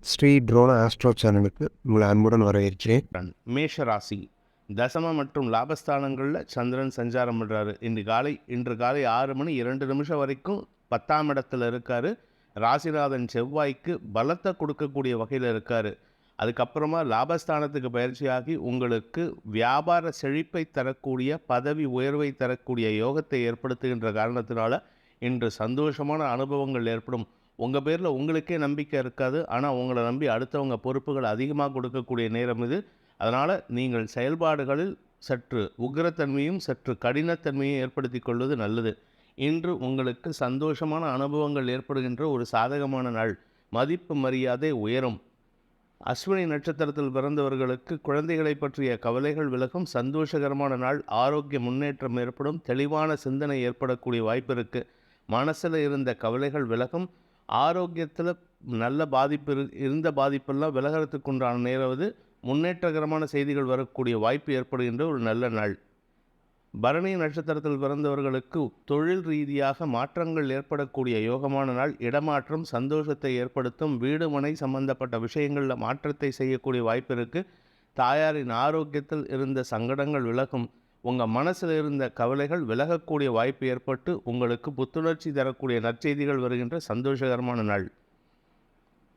Sri ட்ரோன astro சேனலுக்கு உங்களை அன்புடன் வரவேற்கிறேன். மேஷ ராசி தசம மற்றும் லாபஸ்தானங்களில் சந்திரன் சஞ்சாரம் பண்ணுறாரு. இன்று காலை 6:02 வரைக்கும் 10ஆம் இடத்துல இருக்கார். ராசிநாதன் செவ்வாய்க்கு பலத்தை கொடுக்கக்கூடிய வகையில் இருக்கார். அதுக்கப்புறமா லாபஸ்தானத்துக்கு பயிற்சியாகி உங்களுக்கு வியாபார செழிப்பை தரக்கூடிய, பதவி உயர்வை தரக்கூடிய யோகத்தை ஏற்படுத்துகின்ற காரணத்தினால இன்று சந்தோஷமான அனுபவங்கள் ஏற்படும். உங்கள் பேரில் உங்களுக்கே நம்பிக்கை இருக்காது, ஆனால் உங்களை நம்பி அடுத்தவங்க பொறுப்புகள் அதிகமாக கொடுக்கக்கூடிய நேரம் இது. அதனால் நீங்கள் செயல்பாடுகளில் சற்று உக்கிரத்தன்மையும் சற்று கடினத்தன்மையும் ஏற்படுத்தி கொள்வது நல்லது. இன்று உங்களுக்கு சந்தோஷமான அனுபவங்கள் ஏற்படுகின்ற ஒரு சாதகமான நாள். மதிப்பு மரியாதை உயரும். அஸ்வினி நட்சத்திரத்தில் பிறந்தவர்களுக்கு குழந்தைகளை பற்றிய கவலைகள் விலகும். சந்தோஷகரமான நாள். ஆரோக்கிய முன்னேற்றம் ஏற்படும். தெளிவான சிந்தனை ஏற்படக்கூடிய வாய்ப்பு இருக்குது. மனசில் இருந்த கவலைகள் விலகும். ஆரோக்கியத்தில் நல்ல இருந்த பாதிப்பெல்லாம் விலகிறதுக்கு உண்டான நேரம். முன்னேற்றகரமான செய்திகள் வரக்கூடிய வாய்ப்பு ஏற்படுகின்ற ஒரு நல்ல நாள். பரணி நட்சத்திரத்தில் பிறந்தவர்களுக்கு தொழில் ரீதியாக மாற்றங்கள் ஏற்படக்கூடிய யோகமான நாள். இடமாற்றம் சந்தோஷத்தை ஏற்படுத்தும். வீடு மனை சம்பந்தப்பட்ட விஷயங்களில் மாற்றத்தை செய்யக்கூடிய வாய்ப்பு இருக்குது. தாயாரின் ஆரோக்கியத்தில் இருந்த சங்கடங்கள் விலகும். உங்கள் மனசில் இருந்த கவலைகள் விலகக்கூடிய வாய்ப்பு ஏற்பட்டு உங்களுக்கு புத்துணர்ச்சி தரக்கூடிய நற்செய்திகள் வருகின்ற சந்தோஷகரமான நாள்.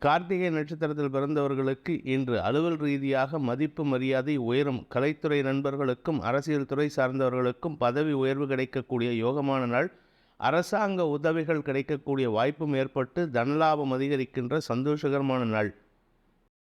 கார்த்திகை நட்சத்திரத்தில் பிறந்தவர்களுக்கு இன்று அலுவல் ரீதியாக மதிப்பு மரியாதை உயரும். கலைத்துறை நண்பர்களுக்கும் அரசியல் துறை சார்ந்தவர்களுக்கும் பதவி உயர்வு கிடைக்கக்கூடிய யோகமான நாள். அரசாங்க உதவிகள் கிடைக்கக்கூடிய வாய்ப்பும் ஏற்பட்டு தனலாபம் அதிகரிக்கின்ற சந்தோஷகரமான நாள்.